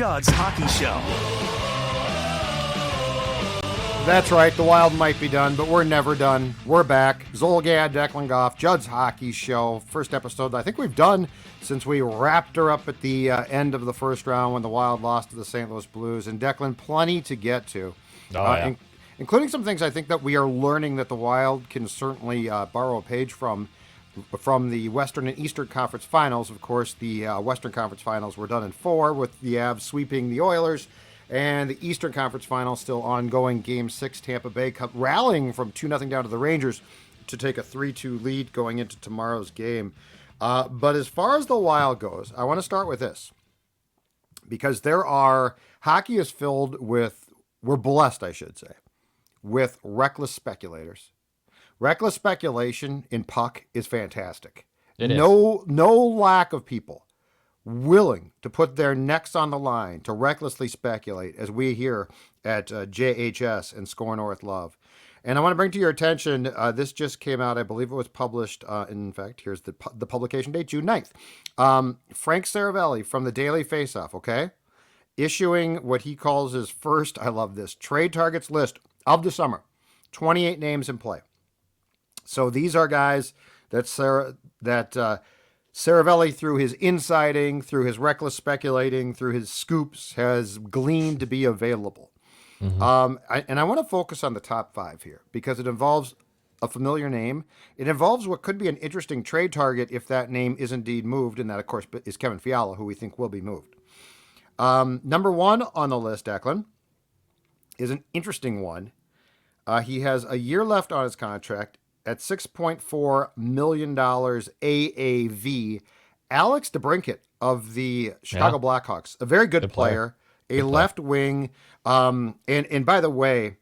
Judd's Hockey Show. That's right. The Wild might be done, but we're never done. We're back. Zolgad, Declan Goff, Judd's Hockey Show. First episode I think we've done since we wrapped her up at the end of the first round when the Wild lost to the St. Louis Blues. And Declan, plenty to get to. Including some things I think that we are learning that the Wild can certainly borrow a page from the Western and Eastern Conference Finals. Of course, the Western Conference Finals were done in 4 with the Avs sweeping the Oilers. And the Eastern Conference Finals still ongoing. Game 6, Tampa Bay Cup rallying from 2-0 down to the Rangers to take a 3-2 lead going into tomorrow's game. But as far as the Wild goes, I want to start with this. Because hockey is filled with, we're blessed, I should say, with reckless speculators. Reckless speculation in puck is fantastic. No lack of people willing to put their necks on the line to recklessly speculate, as we hear at JHS and Score North Love. And I want to bring to your attention, this just came out, I believe it was published, in fact, here's the publication date, June 9th. Frank Saravelli from the Daily Faceoff, okay, issuing what he calls his first, I love this, trade targets list of the summer. 28 names in play. So these are guys that Saravelli, through his insiding, through his reckless speculating, through his scoops, has gleaned to be available. Mm-hmm. I want to focus on the top 5 here because it involves a familiar name. It involves what could be an interesting trade target if that name is indeed moved, and that, of course, is Kevin Fiala, who we think will be moved. Number 1 on the list, Declan, is an interesting one. He has a year left on his contract at $6.4 million AAV. Alex DeBrincat of the Chicago Blackhawks, a very good player, left wing. And by the way,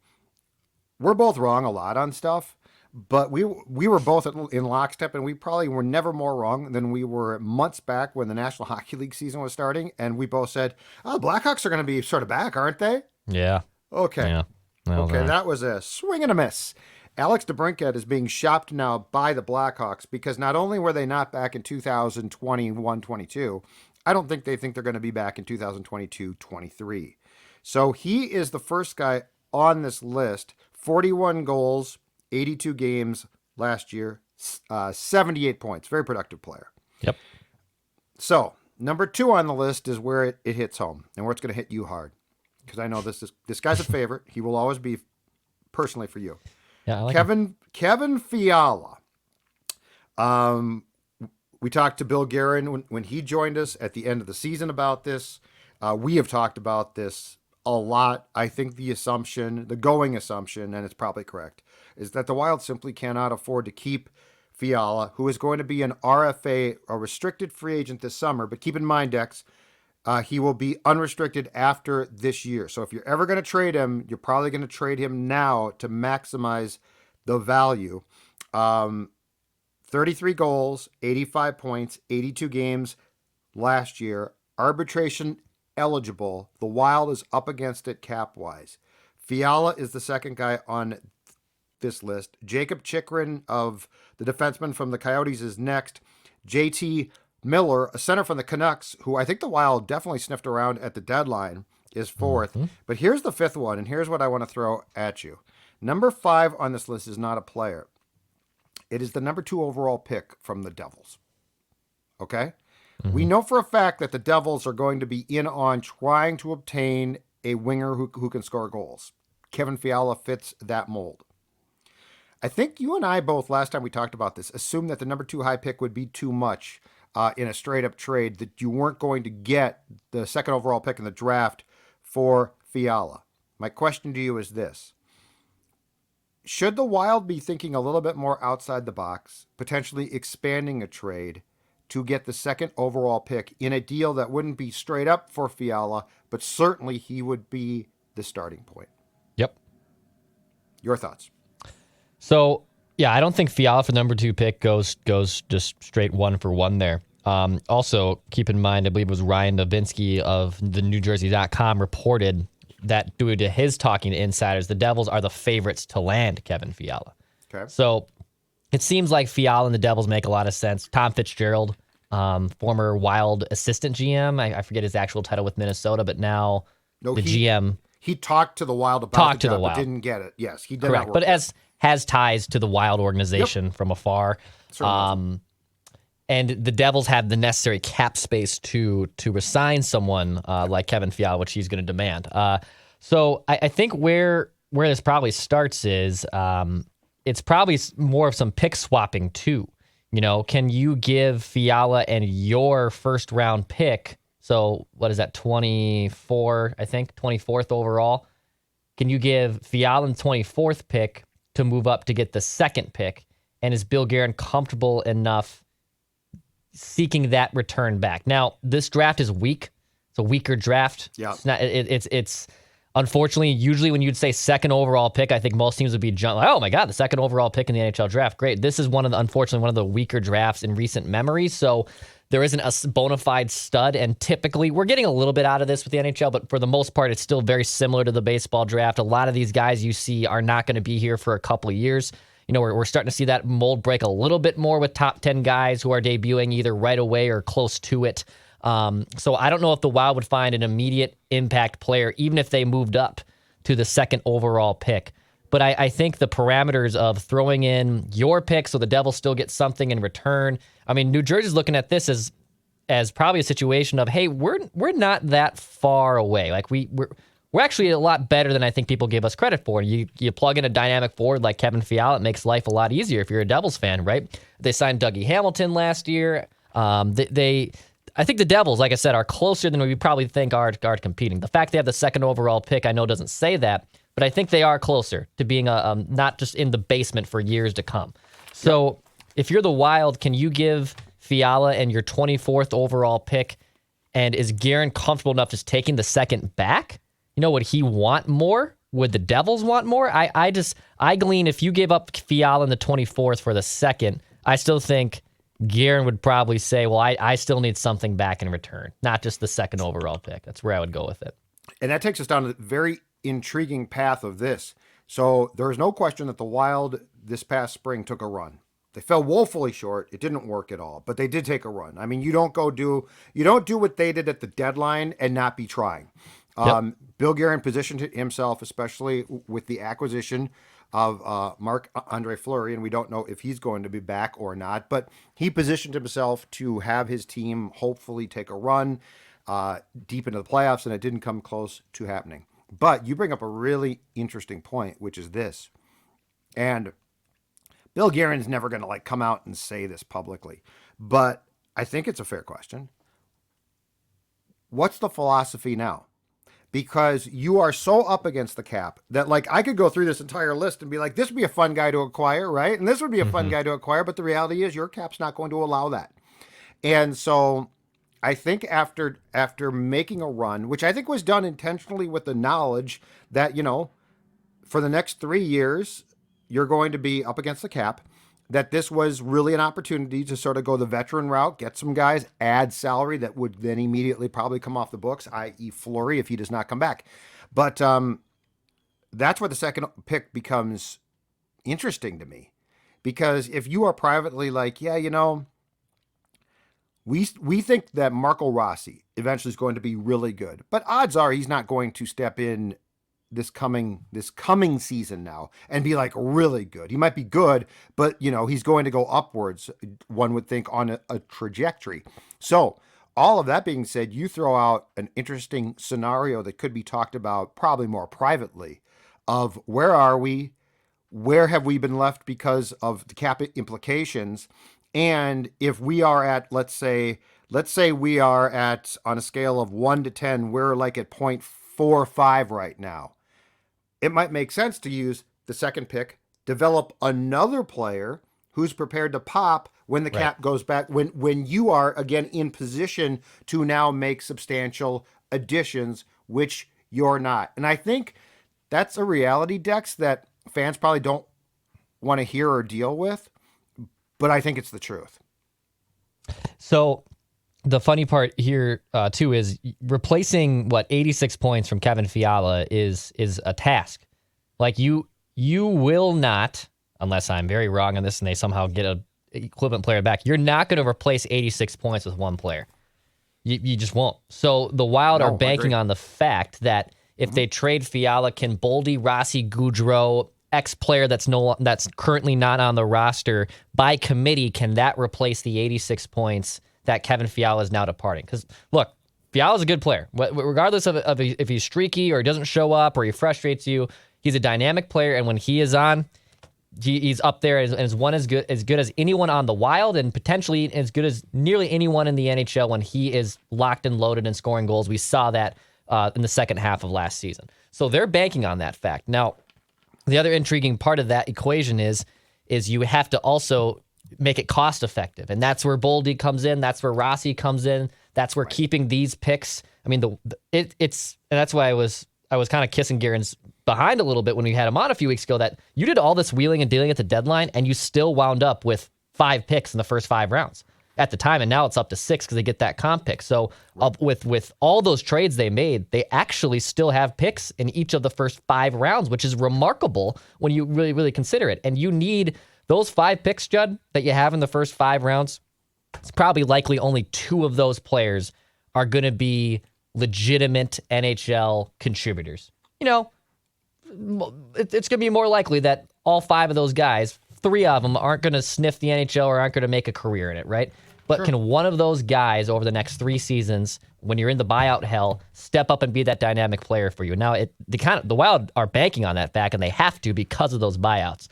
we're both wrong a lot on stuff, but we were both in lockstep, and we probably were never more wrong than we were months back when the National Hockey League season was starting, and we both said, "Oh, Blackhawks are going to be sort of back, aren't they?" Yeah. Okay. Yeah. That was a swing and a miss. Alex DeBrincat is being shopped now by the Blackhawks because not only were they not back in 2021-22, I don't think they think they're going to be back in 2022-23. So he is the first guy on this list. 41 goals, 82 games last year, 78 points. Very productive player. Yep. So number 2 on the list is where it hits home and where it's going to hit you hard. Because I know this guy's a favorite. He will always be personally for you. Yeah, I like Kevin Fiala. We talked to Bill Guerin when he joined us at the end of the season about this. We have talked about this a lot. I think the going assumption, and it's probably correct, is that the Wild simply cannot afford to keep Fiala, who is going to be an RFA, a restricted free agent this summer. But keep in mind, Dex, he will be unrestricted after this year. So if you're ever going to trade him, you're probably going to trade him now to maximize the value. 33 goals, 85 points, 82 games last year. Arbitration eligible. The Wild is up against it cap-wise. Fiala is the second guy on this list. Jacob Chikrin of the defenseman from the Coyotes is next. JT Miller, a center from the Canucks, who I think the Wild definitely sniffed around at the deadline, is 4th. Mm-hmm. But here's the 5th one, and here's what I want to throw at you. Number 5 on this list is not a player. It is the number 2 overall pick from the Devils. Okay? Mm-hmm. We know for a fact that the Devils are going to be in on trying to obtain a winger who can score goals. Kevin Fiala fits that mold. I think you and I both, last time we talked about this, assumed that the number 2 high pick would be too much in a straight-up trade, that you weren't going to get the 2nd overall pick in the draft for Fiala. My question to you is this. Should the Wild be thinking a little bit more outside the box, potentially expanding a trade to get the 2nd overall pick in a deal that wouldn't be straight up for Fiala, but certainly he would be the starting point? Yep. Your thoughts? So, yeah, I don't think Fiala for number 2 pick goes just straight 1-for-1 there. Also, keep in mind, I believe it was Ryan Novinsky of the NewJersey.com reported that due to his talking to insiders, the Devils are the favorites to land Kevin Fiala. Okay. So it seems like Fiala and the Devils make a lot of sense. Tom Fitzgerald former Wild assistant GM. I forget his actual title with Minnesota, but now GM. He talked to the Wild about the job, but didn't get it. Yes, he did. Correct, but has ties to the Wild organization from afar. And the Devils have the necessary cap space to resign someone like Kevin Fiala, which he's going to demand. So I think where this probably starts is it's probably more of some pick swapping too. Can you give Fiala and your first round pick? So what is that, 24, I think, 24th overall? Can you give Fiala the 24th pick to move up to get the second pick? And is Bill Guerin comfortable enough seeking that return back? Now, this draft is weak. It's a weaker draft. Yeah. It's unfortunately, usually when you'd say second overall pick, I think most teams would be like, oh my God, the second overall pick in the NHL draft. Great. This is unfortunately one of the weaker drafts in recent memory. So there isn't a bona fide stud. And typically we're getting a little bit out of this with the NHL, but for the most part, it's still very similar to the baseball draft. A lot of these guys you see are not going to be here for a couple of years. We're starting to see that mold break a little bit more with top 10 guys who are debuting either right away or close to it. So I don't know if the Wild would find an immediate impact player, even if they moved up to the second overall pick. But I think the parameters of throwing in your pick so the Devils still get something in return. I mean, New Jersey's looking at this as probably a situation of, hey, we're not that far away. Like we're actually a lot better than I think people give us credit for. You plug in a dynamic forward like Kevin Fiala, it makes life a lot easier if you're a Devils fan, right? They signed Dougie Hamilton last year. I think the Devils, like I said, are closer than we probably think are competing. The fact they have the second overall pick, I know doesn't say that, but I think they are closer to being not just in the basement for years to come. So if you're the Wild, can you give Fiala and your 24th overall pick, and is Guerin comfortable enough just taking the second back? Would he want more? Would the Devils want more? I glean if you give up Fiala in the 24th for the second, I still think Guerin would probably say, well, I still need something back in return, not just the second overall pick. That's where I would go with it. And that takes us down to the very intriguing path of this. So there is no question that the Wild this past spring took a run. They fell woefully short. It didn't work at all, but they did take a run. I mean, you don't do what they did at the deadline and not be trying. Yep. Bill Guerin positioned himself, especially with the acquisition of Marc-Andre Fleury, and we don't know if he's going to be back or not, but he positioned himself to have his team hopefully take a run deep into the playoffs, and it didn't come close to happening. But you bring up a really interesting point, which is this, and Bill Guerin's never going to come out and say this publicly, but I think it's a fair question. What's the philosophy now? Because you are so up against the cap that I could go through this entire list and be like, this would be a fun guy to acquire, right? And this would be a fun guy to acquire, but the reality is your cap's not going to allow that. And so I think after making a run, which I think was done intentionally with the knowledge that, for the next 3 years, you're going to be up against the cap, that this was really an opportunity to sort of go the veteran route, get some guys, add salary that would then immediately probably come off the books, i.e. Fleury, if he does not come back. But that's where the second pick becomes interesting to me. Because if you are privately we think that Marco Rossi eventually is going to be really good, but odds are he's not going to step in this coming season now and be really good. He might be good, but he's going to go upwards, one would think, on a trajectory. So all of that being said, you throw out an interesting scenario that could be talked about probably more privately of where are we? Where have we been left because of the cap implications? And if we are at, let's say we are at, on a scale of 1 to 10, we're at 0.45 right now. It might make sense to use the second pick, develop another player who's prepared to pop when the cap goes back, when you are, again, in position to now make substantial additions, which you're not. And I think that's a reality, Dex, that fans probably don't want to hear or deal with, but I think it's the truth. So the funny part here, too, is replacing 86 points from Kevin Fiala is a task. You will not, unless I'm very wrong on this and they somehow get equivalent player back. You're not going to replace 86 points with one player. You just won't. So the Wild are banking on the fact that if they trade Fiala, can Boldy, Rossi, Goudreau, ex-player that's currently not on the roster, by committee, can that replace the 86 points that Kevin Fiala is now departing? Because, look, Fiala's a good player. Regardless of if he's streaky or he doesn't show up or he frustrates you, he's a dynamic player, and when he is on, he's up there and is one as good as anyone on the Wild, and potentially as good as nearly anyone in the NHL when he is locked and loaded and scoring goals. We saw that in the second half of last season. So they're banking on that fact. Now, the other intriguing part of that equation is you have to also make it cost effective, and that's where Boldy comes in. That's where Rossi comes in. That's where keeping these picks. I mean, and that's why I was kind of kissing Guerin's behind a little bit when we had him on a few weeks ago, that you did all this wheeling and dealing at the deadline and you still wound up with 5 picks in the first 5 rounds at the time, and now it's up to 6 because they get that comp pick. So with all those trades they made, they actually still have picks in each of the first 5 rounds, which is remarkable when you really, really consider it. And you need those 5 picks, Judd, that you have in the first 5 rounds. It's probably likely only 2 of those players are going to be legitimate NHL contributors. You know, it's going to be more likely that all 5 of those guys, 3 of them aren't going to sniff the NHL or aren't going to make a career in it, right? But can one of those guys over the next 3 seasons, when you're in the buyout hell, step up and be that dynamic player for you? Now, the Wild are banking on that fact, and they have to because of those buyouts.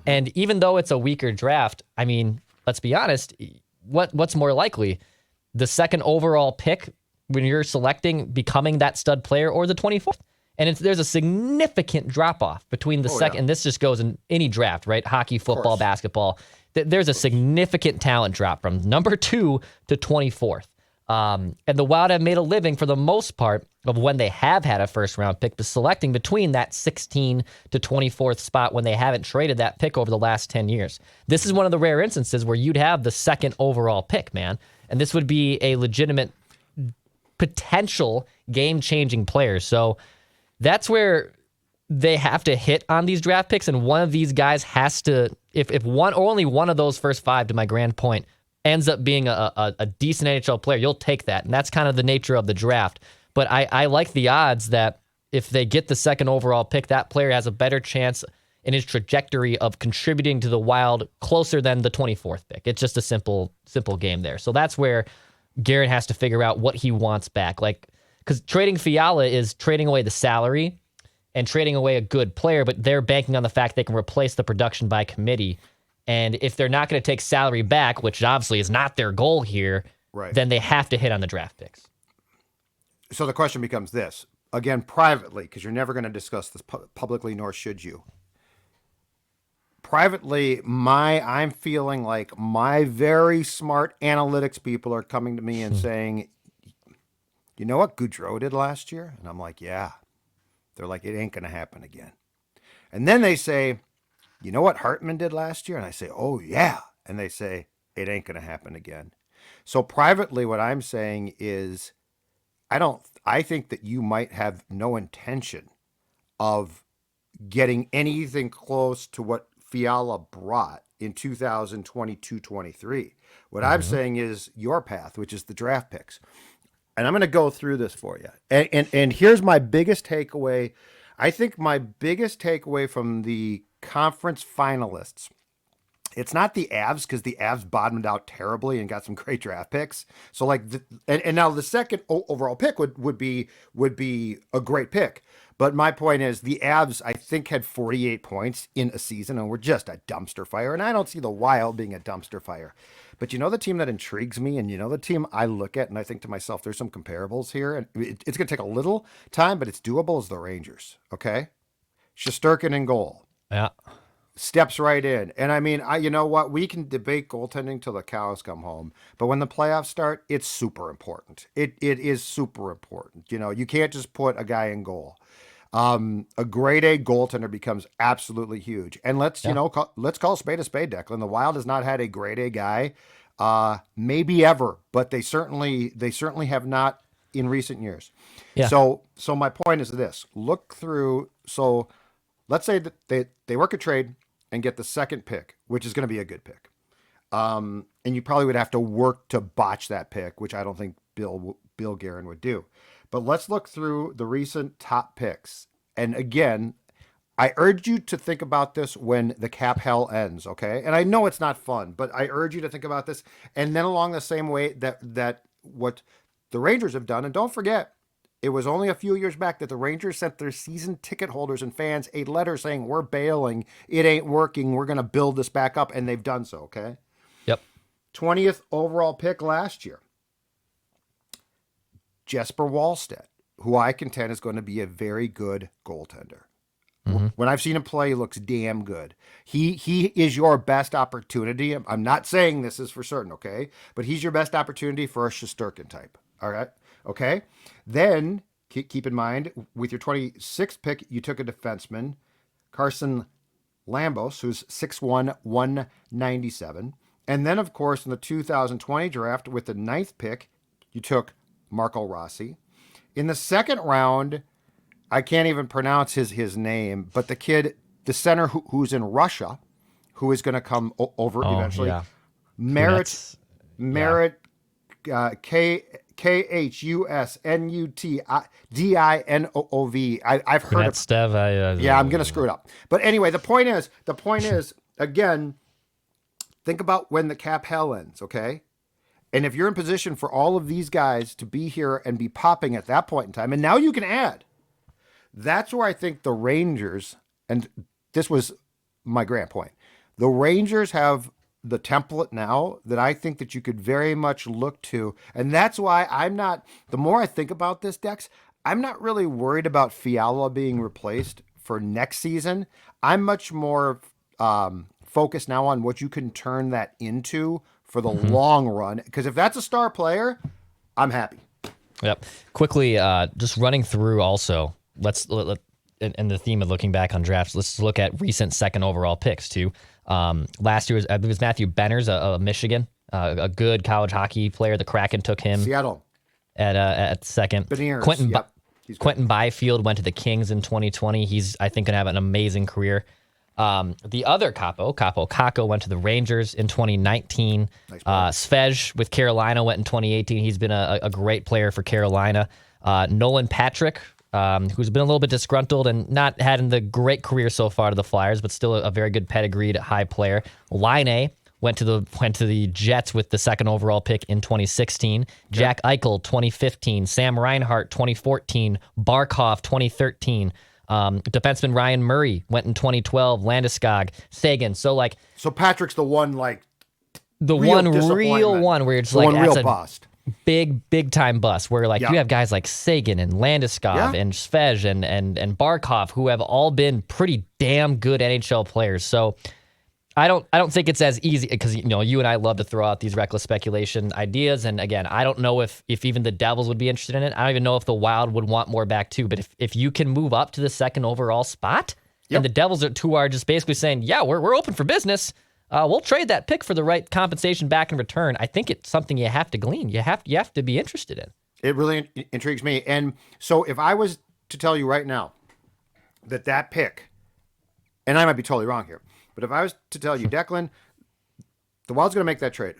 And even though it's a weaker draft, I mean, let's be honest, what's more likely? The second overall pick when you're selecting becoming that stud player, or the 24th? And there's a significant drop-off between the second, and this just goes in any draft, right? Hockey, football, basketball. There's a significant talent drop from number 2 to 24th. And the Wild have made a living, for the most part, of when they have had a first-round pick, but selecting between that 16 to 24th spot when they haven't traded that pick over the last 10 years. This is one of the rare instances where you'd have the second overall pick, man. And this would be a legitimate potential game-changing player. So that's where they have to hit on these draft picks, and one of these guys has to, if one or only one of those first 5, to my grand point, ends up being a decent NHL player, you'll take that. And that's kind of the nature of the draft. But I like the odds that if they get the second overall pick, that player has a better chance in his trajectory of contributing to the Wild closer than the 24th pick. It's just a simple game there. So that's where Guerin has to figure out what he wants back. Like, because trading Fiala is trading away the salary and trading away a good player, but they're banking on the fact they can replace the production by committee. And if they're not going to take salary back, which obviously is not their goal here, then they have to hit on the draft picks. So the question becomes this, again, privately, because you're never going to discuss this publicly, nor should you. Privately, I'm feeling like my very smart analytics people are coming to me and saying, you know what Goudreau did last year? And I'm like, yeah. They're like, it ain't going to happen again. And then they say, you know what Hartman did last year? And I say, oh, yeah. And they say, it ain't going to happen again. So privately, what I'm saying is, I think that you might have no intention of getting anything close to what Fiala brought in 2022-23. What I'm saying is your path, which is the draft picks. And I'm going to go through this for you. And here's my biggest takeaway. I think my biggest takeaway from the conference finalists, it's not the Avs, because the Avs bottomed out terribly and got some great draft picks. So like, and now the second overall pick would be a great pick. But my point is, the Avs, I think, had 48 points in a season and were just a dumpster fire. And I don't see the Wild being a dumpster fire. But you know the team that intrigues me, and you know the team I look at and I think to myself, there's some comparables here. And it's going to take a little time, but it's doable, is the Rangers. Okay? Shesterkin in goal. Yeah. Steps right in. And I mean, you know what? We can debate goaltending till the cows come home. But when the playoffs start, it's super important. It is super important. You know, you can't just put a guy in goal. A grade A goaltender becomes absolutely huge. And let's call a spade, Declan. The Wild has not had a grade A guy, maybe ever, but they certainly have not in recent years. Yeah. So my point is this: look through. So let's say that they work a trade and get the second pick, which is going to be a good pick. And you probably would have to work to botch that pick, which I don't think Bill Guerin would do. But let's look through the recent top picks. And again, I urge you to think about this when the cap hell ends, okay? And I know it's not fun, but I urge you to think about this. And then along the same way that what the Rangers have done, and don't forget, it was only a few years back that the Rangers sent their season ticket holders and fans a letter saying, we're bailing, it ain't working, we're going to build this back up, and they've done so, okay? Yep. 20th overall pick last year, Jesper Wallstedt, who I contend is going to be a very good goaltender. Mm-hmm. When I've seen him play, he looks damn good. He is your best opportunity. I'm not saying this is for certain, okay? But he's your best opportunity for a Shesterkin type, all right? Okay? Then, keep in mind, with your 26th pick, you took a defenseman, Carson Lambos, who's 6'1", 197. And then, of course, in the 2020 draft, with the 9th pick, you took Marco Rossi. In the second round, I can't even pronounce his name, but the kid, the center who's in Russia, who is going to come over eventually. Yeah. Merit, Khusnutdinov. I've heard of Stev. Yeah, I'm going to screw it up. But anyway, the point is, again, think about when the cap hell ends, okay? And if you're in position for all of these guys to be here and be popping at that point in time, and now you can add. That's where I think the Rangers, and this was my grand point, the Rangers have the template now that I think that you could very much look to. And that's why the more I think about this, Dex, I'm not really worried about Fiala being replaced for next season. I'm much more focused now on what you can turn that into for the long run. Because if that's a star player, I'm happy. Yep. Quickly, just running through also, in the theme of looking back on drafts, let's look at recent second overall picks too. Last year, I believe it was Matthew Benners, a Michigan, a good college hockey player. The Kraken took him. Seattle. At second. Beniers, Quentin Byfield went to the Kings in 2020. He's, I think, going to have an amazing career. The other Capo Kakko went to the Rangers in 2019. Nice Svej with Carolina went in 2018. He's been a great player for Carolina. Nolan Patrick, who's been a little bit disgruntled and not had the great career so far to the Flyers, but still a very good pedigreed high player. Laine went to the Jets with the second overall pick in 2016. Okay. Jack Eichel 2015. Sam Reinhart 2014. Barkov 2013. Defenseman Ryan Murray went in 2012. Landeskog, Sagan. So Patrick's the one the one real one where it's like that's a bust. Big time bust where you have guys like Sagan and Landeskog and Svej and Barkov who have all been pretty damn good NHL players. So I don't think it's as easy because you and I love to throw out these reckless speculation ideas, and again, I don't know if even the Devils would be interested in it. I don't even know if the Wild would want more back too. But if you can move up to the second overall spot, and the Devils are just basically saying, yeah, we're open for business. We'll trade that pick for the right compensation back in return. I think it's something you have to glean. You have to be interested in. It really intrigues me. And so if I was to tell you right now that pick, and I might be totally wrong here, but if I was to tell you, Declan, the Wild's going to make that trade.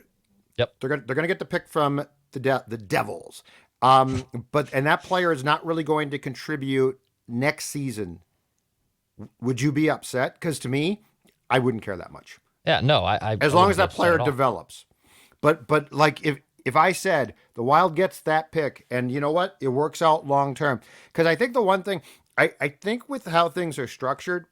Yep. They're going to get the pick from the Devils. And that player is not really going to contribute next season. Would you be upset? Because to me, I wouldn't care that much. Yeah, no, I as long as that player develops. But if I said the Wild gets that pick and you know what, it works out long term. Because I think the one thing I think with how things are structured,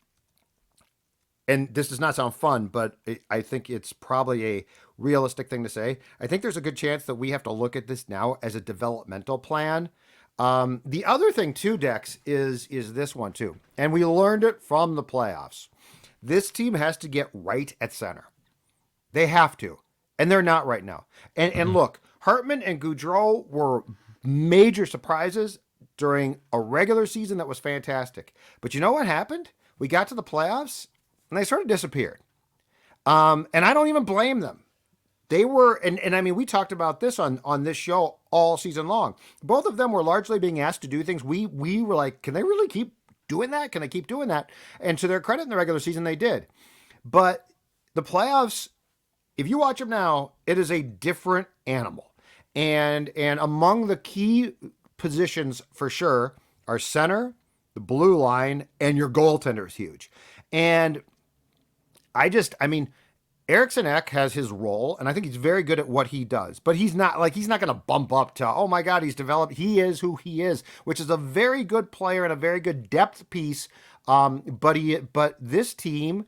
and this does not sound fun, but I think it's probably a realistic thing to say. I think there's a good chance that we have to look at this now as a developmental plan. The other thing too, Dex, is this one too. And we learned it from the playoffs. This team has to get right at center. They have to. And they're not right now. And look, Hartman and Gaudreau were major surprises during a regular season that was fantastic. But you know what happened? We got to the playoffs, and they sort of disappeared. And I don't even blame them. They were, and I mean, we talked about this on this show all season long. Both of them were largely being asked to do things. We were like, can they really keep doing that? Can they keep doing that? And to their credit in the regular season, they did. But the playoffs, if you watch him now, it is a different animal. And among the key positions for sure are center, the blue line, and your goaltender is huge. And I mean, Eriksson Ek has his role, and I think he's very good at what he does. But he's not going to bump up to, oh my God, he's developed. He is who he is, which is a very good player and a very good depth piece. But this team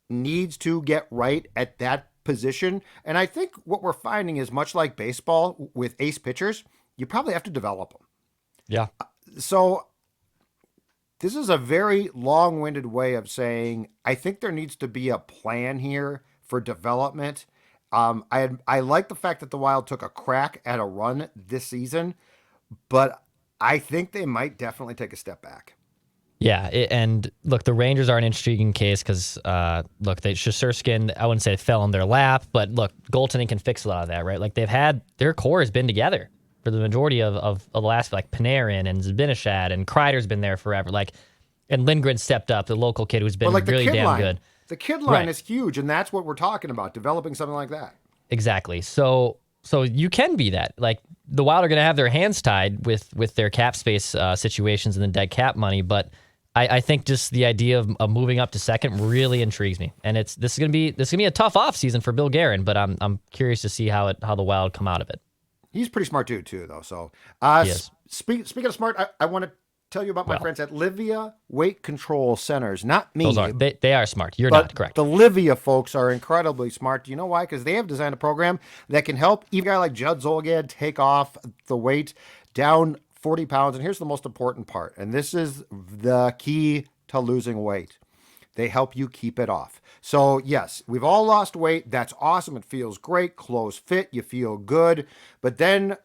needs to get right at that position. And I think what we're finding is much like baseball with ace pitchers, you probably have to develop them. Yeah. So this is a very long-winded way of saying I think there needs to be a plan here for development. I like the fact that the Wild took a crack at a run this season, but I think they might definitely take a step back. Yeah, and look, the Rangers are an intriguing case because, look, Shesterkin, I wouldn't say it fell in their lap, but look, goaltending can fix a lot of that, right? Like their core has been together for the majority of the last, like Panarin and Zibanejad, and Kreider's been there forever. Like, and Lindgren stepped up, the local kid who's been really damn good. The kid line is huge, and that's what we're talking about, developing something like that. Exactly. So you can be that. Like, the Wild are going to have their hands tied with their cap space situations and the dead cap money, but I think just the idea of moving up to second really intrigues me, and this is gonna be a tough offseason for Bill Guerin, but I'm curious to see how the Wild come out of it. He's a pretty smart dude too, though. So, speaking of smart, I want to tell you about my friends at Livia Weight Control Centers. Not me. They are smart. You're not correct. The Livia folks are incredibly smart. Do you know why? Because they have designed a program that can help even a guy like Judd Zolgad take off the weight down 40 pounds. And here's the most important part. And this is the key to losing weight. They help you keep it off. So yes, we've all lost weight. That's awesome. It feels great. Clothes fit. You feel good. But then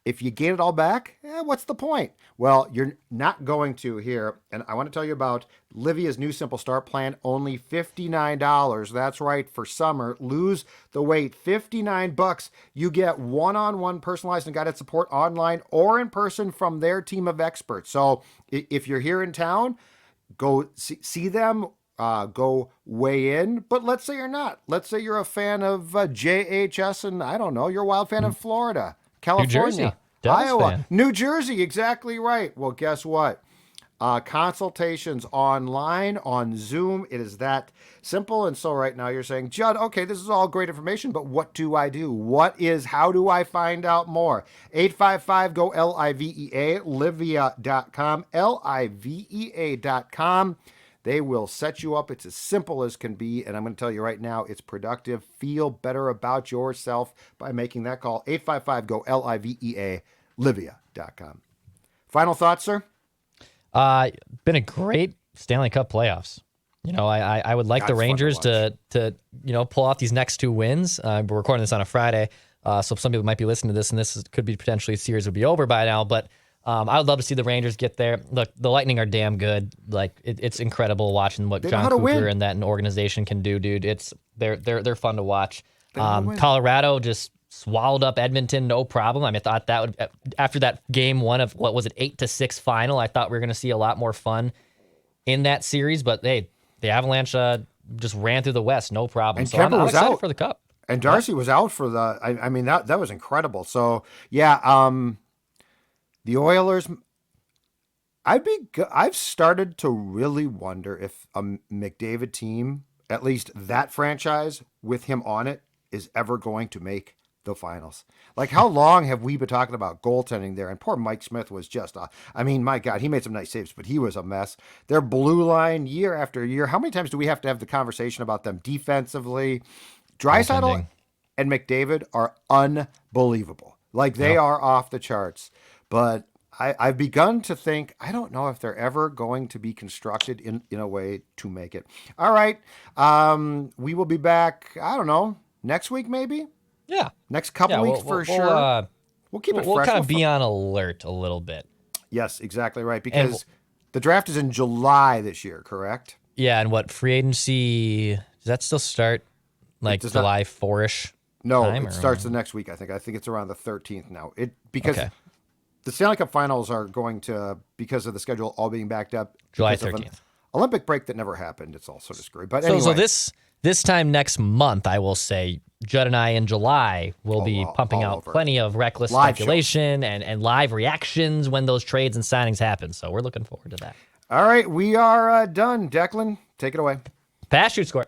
if you gain it all back, what's the point? Well, you're not going to here. And I want to tell you about Livia's new Simple Start plan, only $59. That's right, for summer. Lose the weight, $59. You get one-on-one personalized and guided support online or in person from their team of experts. So if you're here in town, go see them, go weigh in. But let's say you're not. Let's say you're a fan of JHS and, I don't know, you're a Wild fan of Florida, California, Iowa, fan. New Jersey, exactly right. Well, guess what? Consultations online on Zoom. It is that simple. And so right now you're saying, Judd, okay, this is all great information, but what do I do? How do I find out more? 855-GO-LIVEA, livia.com, livea.com. They will set you up. It's as simple as can be. And I'm going to tell you right now, it's productive. Feel better about yourself by making that call. 855-GO-LIVEA, livia.com. Final thoughts, sir? Been a great Stanley Cup playoffs. You know, I would like the Rangers to pull off these next two wins. We're recording this on a Friday, so some people might be listening to this, and could be potentially a series would be over by now. But I would love to see the Rangers get there. Look, the Lightning are damn good. Like it's incredible watching what John Cooper and that organization can do, dude. They're fun to watch. Colorado just swallowed up Edmonton, no problem. I mean, I thought that would, after that game one of, 8-6 final, I thought we were going to see a lot more fun in that series. But hey, the Avalanche just ran through the West, no problem. And so I'm excited out for the Cup. And Darcy was out for the. I mean, that was incredible. So yeah, the Oilers. I've started to really wonder if a McDavid team, at least that franchise with him on it, is ever going to make the finals. Like, how long have we been talking about goaltending there? And poor Mike Smith was just, my God, he made some nice saves, but he was a mess. Their blue line, year after year, how many times do we have to have the conversation about them defensively? Draisaitl and McDavid are unbelievable. Like, they are off the charts. But I've begun to think, I don't know if they're ever going to be constructed in a way to make it. All right. We will be back, I don't know, next week maybe? Yeah. Next couple weeks for sure. We'll keep it fresh. We'll kind of be on alert a little bit. Yes, exactly right. Because the draft is in July this year, correct? Yeah, and free agency, does that still start like July 4-ish? No, it starts the next week, I think. I think it's around the 13th now. Because the Stanley Cup finals are going to, because of the schedule all being backed up, July 13th. Olympic break that never happened. It's all sort of screwy. But anyway. So this This time next month, I will say, Judd and I in July will be pumping out over. plenty of reckless Live speculation and live reactions when those trades and signings happen. So we're looking forward to that. All right, we are done. Declan, take it away. Pass, shoot, score.